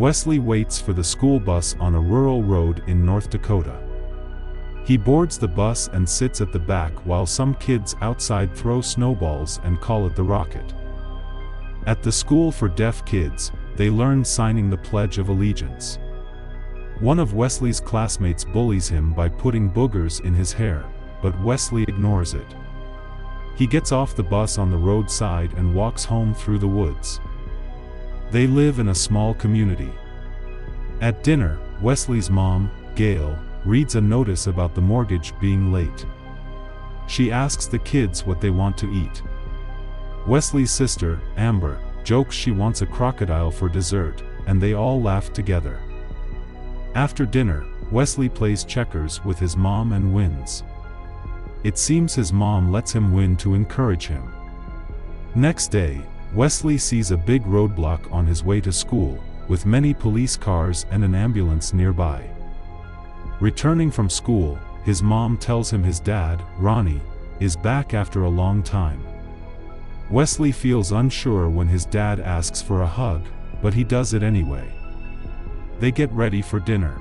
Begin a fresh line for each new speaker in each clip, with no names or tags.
Wesley waits for the school bus on a rural road in North Dakota. He boards the bus and sits at the back while some kids outside throw snowballs and call it the Rocket. At the school for deaf kids, they learn signing the Pledge of Allegiance. One of Wesley's classmates bullies him by putting boogers in his hair, but Wesley ignores it. He gets off the bus on the roadside and walks home through the woods. They live in a small community. At dinner, Wesley's mom, Gail, reads a notice about the mortgage being late. She asks the kids what they want to eat. Wesley's sister, Amber, jokes she wants a crocodile for dessert, and they all laugh together. After dinner, Wesley plays checkers with his mom and wins. It seems his mom lets him win to encourage him. Next day, Wesley sees a big roadblock on his way to school, with many police cars and an ambulance nearby. Returning from school, his mom tells him his dad, Ronnie, is back after a long time. Wesley feels unsure when his dad asks for a hug, but he does it anyway. They get ready for dinner.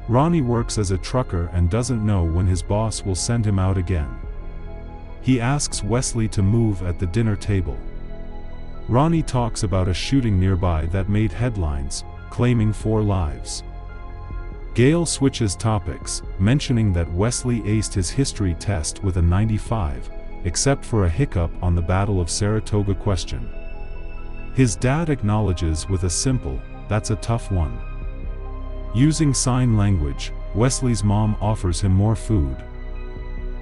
Ronnie works as a trucker and doesn't know when his boss will send him out again. He asks Wesley to move at the dinner table. Ronnie talks about a shooting nearby that made headlines, claiming 4 lives. Gail switches topics, mentioning that Wesley aced his history test with a 95, except for a hiccup on the Battle of Saratoga question. His dad acknowledges with a simple, "That's a tough one." Using sign language, Wesley's mom offers him more food.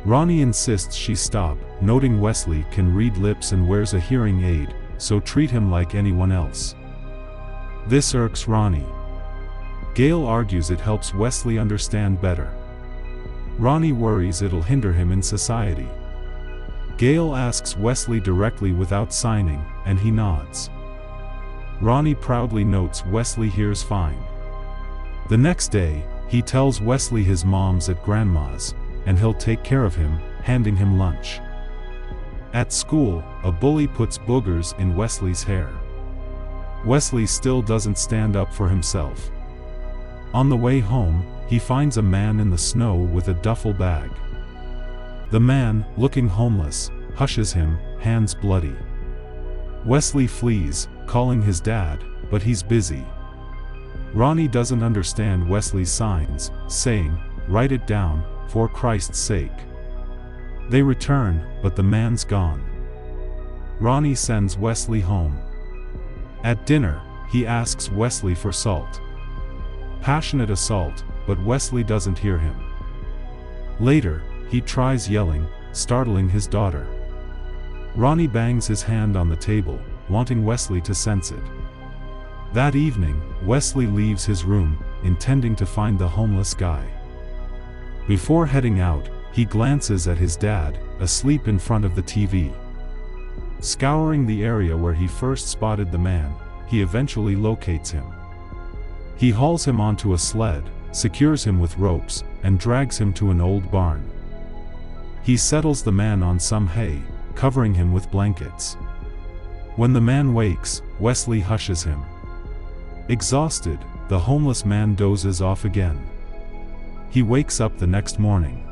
Ronnie insists she stop, noting Wesley can read lips and wears a hearing aid, so treat him like anyone else. This irks Ronnie. Gail argues it helps Wesley understand better. Ronnie worries it'll hinder him in society. Gail asks Wesley directly without signing, and he nods. Ronnie proudly notes Wesley hears fine. The next day, he tells Wesley his mom's at grandma's, and he'll take care of him, handing him lunch. At school, a bully puts boogers in Wesley's hair. Wesley still doesn't stand up for himself. On the way home, he finds a man in the snow with a duffel bag. The man, looking homeless, hushes him, hands bloody. Wesley flees, calling his dad, but he's busy. Ronnie doesn't understand Wesley's signs, saying, "Write it down, for Christ's sake." They return, but the man's gone. Ronnie sends Wesley home. At dinner, he asks Wesley for salt. Passionate assault, but Wesley doesn't hear him. Later, he tries yelling, startling his daughter. Ronnie bangs his hand on the table, wanting Wesley to sense it. That evening, Wesley leaves his room, intending to find the homeless guy. Before heading out, he glances at his dad, asleep in front of the TV. Scouring the area where he first spotted the man, he eventually locates him. He hauls him onto a sled, secures him with ropes, and drags him to an old barn. He settles the man on some hay, covering him with blankets. When the man wakes, Wesley hushes him. Exhausted, the homeless man dozes off again. He wakes up the next morning.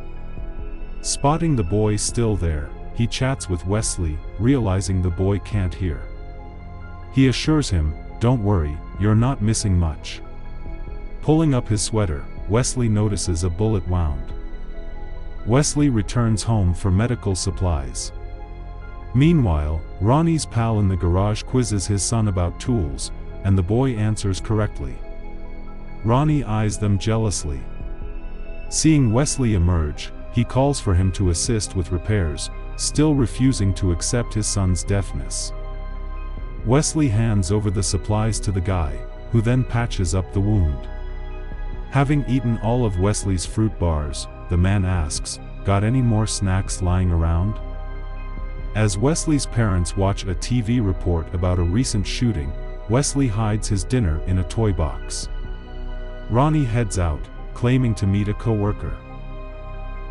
Spotting the boy still there, he chats with Wesley, realizing the boy can't hear. He assures him, "Don't worry, you're not missing much." Pulling up his sweater, Wesley notices a bullet wound. Wesley returns home for medical supplies. Meanwhile, Ronnie's pal in the garage quizzes his son about tools, and the boy answers correctly. Ronnie eyes them jealously. Seeing Wesley emerge, he calls for him to assist with repairs, still refusing to accept his son's deafness. Wesley hands over the supplies to the guy, who then patches up the wound. Having eaten all of Wesley's fruit bars, the man asks, "Got any more snacks lying around?" As Wesley's parents watch a TV report about a recent shooting, Wesley hides his dinner in a toy box. Ronnie heads out, claiming to meet a coworker.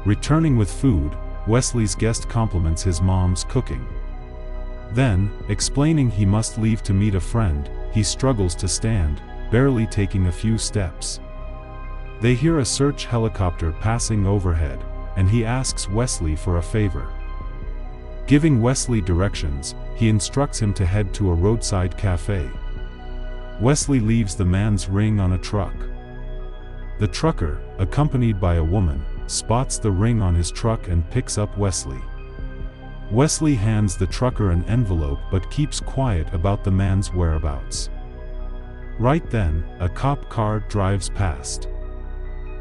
Returning with food, Wesley's guest compliments his mom's cooking. Then, explaining he must leave to meet a friend, he struggles to stand, barely taking a few steps. They hear a search helicopter passing overhead, and he asks Wesley for a favor. Giving Wesley directions, he instructs him to head to a roadside cafe. Wesley leaves the man's ring on a truck. The trucker, accompanied by a woman, spots the ring on his truck and picks up Wesley. Wesley hands the trucker an envelope but keeps quiet about the man's whereabouts. Right then, a cop car drives past.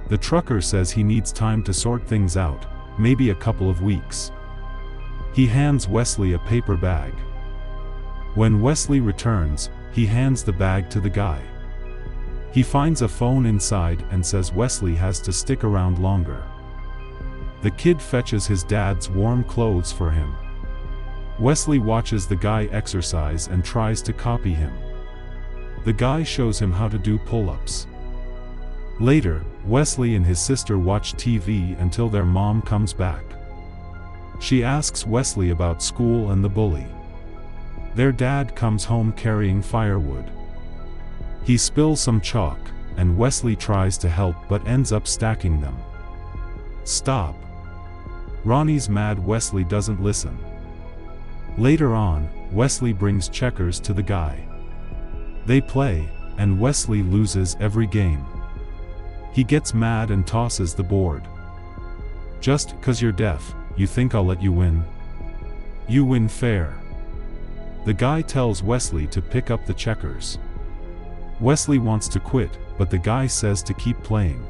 The trucker says he needs time to sort things out, maybe a couple of weeks. He hands Wesley a paper bag. When Wesley returns, he hands the bag to the guy. He finds a phone inside and says Wesley has to stick around longer. The kid fetches his dad's warm clothes for him. Wesley watches the guy exercise and tries to copy him. The guy shows him how to do pull-ups. Later, Wesley and his sister watch TV until their mom comes back. She asks Wesley about school and the bully. Their dad comes home carrying firewood. He spills some chalk, and Wesley tries to help but ends up stacking them. Stop! Ronnie's mad Wesley doesn't listen. Later on, Wesley brings checkers to the guy. They play, and Wesley loses every game. He gets mad and tosses the board. Just 'cause you're deaf, you think I'll let you win? You win fair. The guy tells Wesley to pick up the checkers. Wesley wants to quit, but the guy says to keep playing.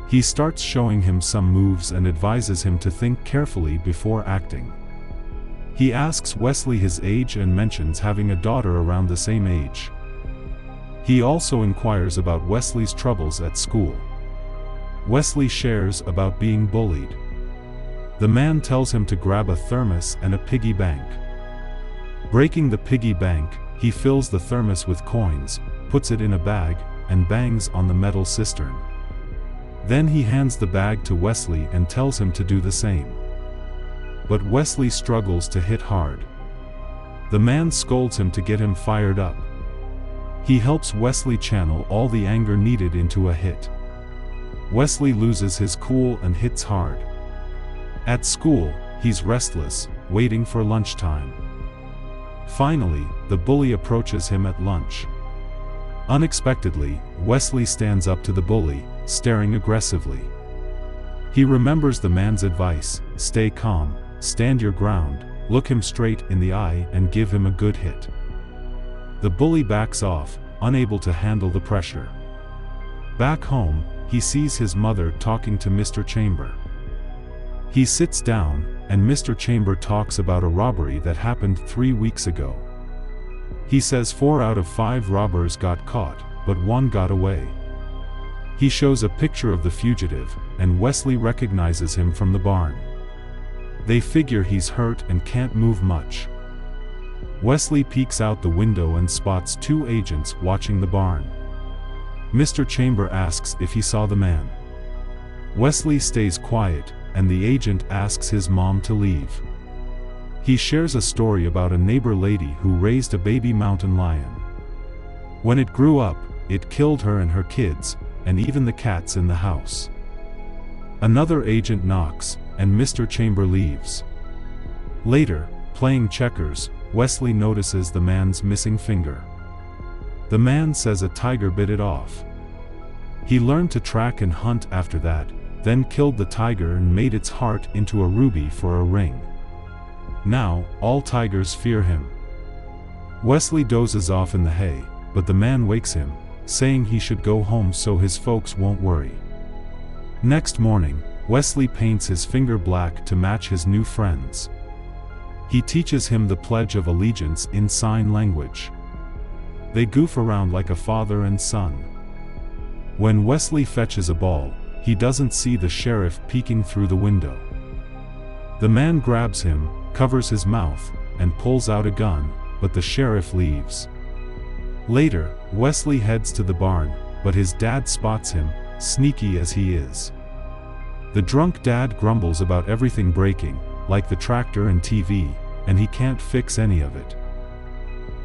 He starts showing him some moves and advises him to think carefully before acting. He asks Wesley his age and mentions having a daughter around the same age. He also inquires about Wesley's troubles at school. Wesley shares about being bullied. The man tells him to grab a thermos and a piggy bank. Breaking the piggy bank, he fills the thermos with coins, puts it in a bag, and bangs on the metal cistern. Then he hands the bag to Wesley and tells him to do the same. But Wesley struggles to hit hard. The man scolds him to get him fired up. He helps Wesley channel all the anger needed into a hit. Wesley loses his cool and hits hard. At school, he's restless, waiting for lunchtime. Finally, the bully approaches him at lunch. Unexpectedly, Wesley stands up to the bully, staring aggressively. He remembers the man's advice: stay calm, stand your ground, look him straight in the eye and give him a good hit. The bully backs off, unable to handle the pressure. Back home, he sees his mother talking to Mr. Chamber. He sits down, and Mr. Chamber talks about a robbery that happened 3 weeks ago. He says 4 out of 5 robbers got caught, but 1 got away. He shows a picture of the fugitive, and Wesley recognizes him from the barn. They figure he's hurt and can't move much. Wesley peeks out the window and spots 2 agents watching the barn. Mr. Chamber asks if he saw the man. Wesley stays quiet, and the agent asks his mom to leave. He shares a story about a neighbor lady who raised a baby mountain lion. When it grew up, it killed her and her kids, and even the cats in the house. Another agent knocks, and Mr. Chamber leaves. Later, playing checkers, Wesley notices the man's missing finger. The man says a tiger bit it off. He learned to track and hunt after that, then killed the tiger and made its heart into a ruby for a ring. Now, all tigers fear him. Wesley dozes off in the hay, but the man wakes him, saying he should go home so his folks won't worry. Next morning, Wesley paints his finger black to match his new friend's. He teaches him the Pledge of Allegiance in sign language. They goof around like a father and son. When Wesley fetches a ball, he doesn't see the sheriff peeking through the window. The man grabs him, covers his mouth, and pulls out a gun, but the sheriff leaves. Later, Wesley heads to the barn, but his dad spots him, sneaky as he is. The drunk dad grumbles about everything breaking, like the tractor and TV, and he can't fix any of it.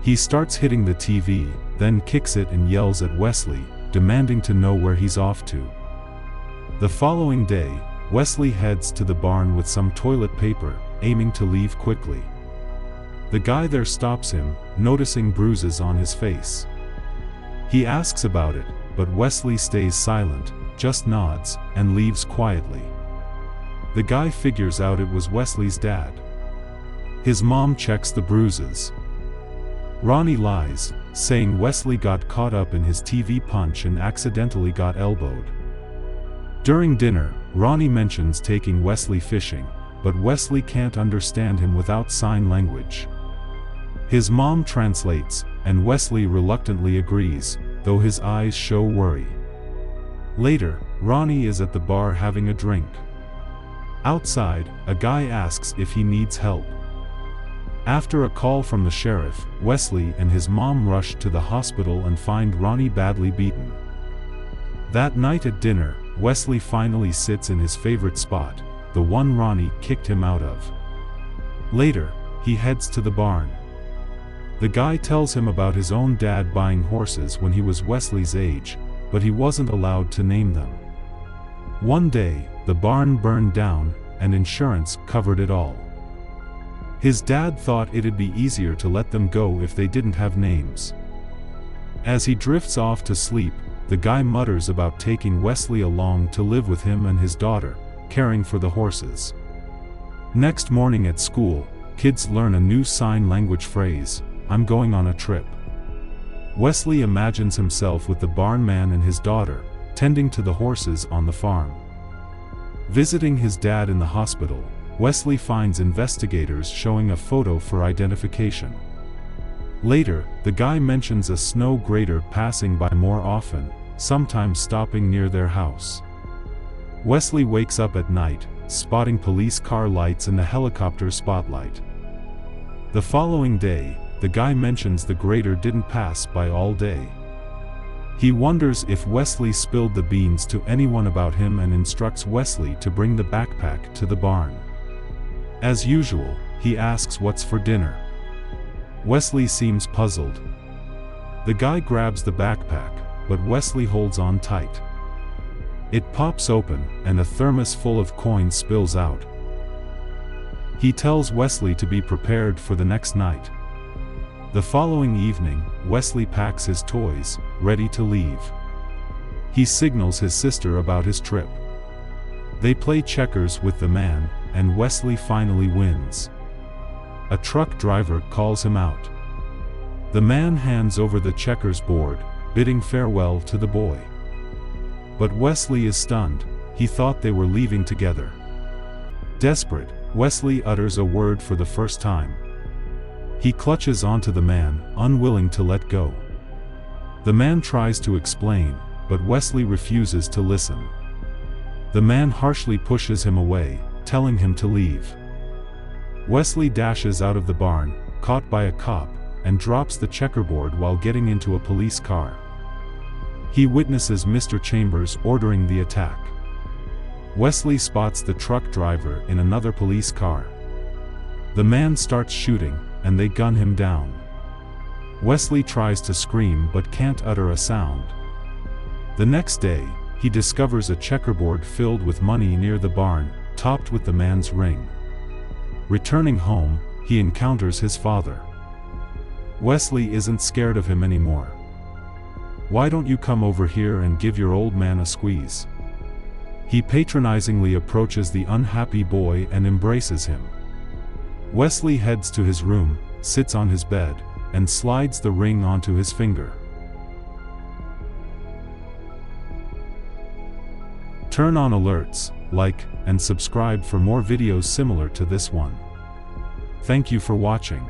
He starts hitting the TV, then kicks it and yells at Wesley, demanding to know where he's off to. The following day, Wesley heads to the barn with some toilet paper, aiming to leave quickly. The guy there stops him, noticing bruises on his face. He asks about it, but Wesley stays silent, just nods, and leaves quietly. The guy figures out it was Wesley's dad. His mom checks the bruises. Ronnie lies, saying Wesley got caught up in his TV punch and accidentally got elbowed. During dinner, Ronnie mentions taking Wesley fishing, but Wesley can't understand him without sign language. His mom translates, and Wesley reluctantly agrees, though his eyes show worry. Later, Ronnie is at the bar having a drink. Outside, a guy asks if he needs help. After a call from the sheriff, Wesley and his mom rush to the hospital and find Ronnie badly beaten. That night at dinner, Wesley finally sits in his favorite spot, the one Ronnie kicked him out of. Later, he heads to the barn. The guy tells him about his own dad buying horses when he was Wesley's age, but he wasn't allowed to name them. One day, the barn burned down, and insurance covered it all. His dad thought it'd be easier to let them go if they didn't have names. As he drifts off to sleep, the guy mutters about taking Wesley along to live with him and his daughter, caring for the horses. Next morning at school, kids learn a new sign language phrase, "I'm going on a trip." Wesley imagines himself with the barn man and his daughter, tending to the horses on the farm. Visiting his dad in the hospital, Wesley finds investigators showing a photo for identification. Later, the guy mentions a snow grader passing by more often, sometimes stopping near their house. Wesley wakes up at night, spotting police car lights and a helicopter spotlight. The following day, the guy mentions the grader didn't pass by all day. He wonders if Wesley spilled the beans to anyone about him and instructs Wesley to bring the backpack to the barn. As usual, he asks what's for dinner. Wesley seems puzzled. The guy grabs the backpack, but Wesley holds on tight. It pops open, and a thermos full of coins spills out. He tells Wesley to be prepared for the next night. The following evening, Wesley packs his toys, ready to leave. He signals his sister about his trip. They play checkers with the man, and Wesley finally wins. A truck driver calls him out. The man hands over the checkers board, bidding farewell to the boy. But Wesley is stunned. He thought they were leaving together. Desperate, Wesley utters a word for the first time. He clutches onto the man, unwilling to let go. The man tries to explain, but Wesley refuses to listen. The man harshly pushes him away, telling him to leave. Wesley dashes out of the barn, caught by a cop, and drops the checkerboard while getting into a police car. He witnesses Mr. Chambers ordering the attack. Wesley spots the truck driver in another police car. The man starts shooting, and they gun him down. Wesley tries to scream but can't utter a sound. The next day, he discovers a checkerboard filled with money near the barn, topped with the man's ring. Returning home, he encounters his father. Wesley isn't scared of him anymore. "Why don't you come over here and give your old man a squeeze?" He patronizingly approaches the unhappy boy and embraces him. Wesley heads to his room, sits on his bed, and slides the ring onto his finger. Turn on alerts, like, and subscribe for more videos similar to this one. Thank you for watching.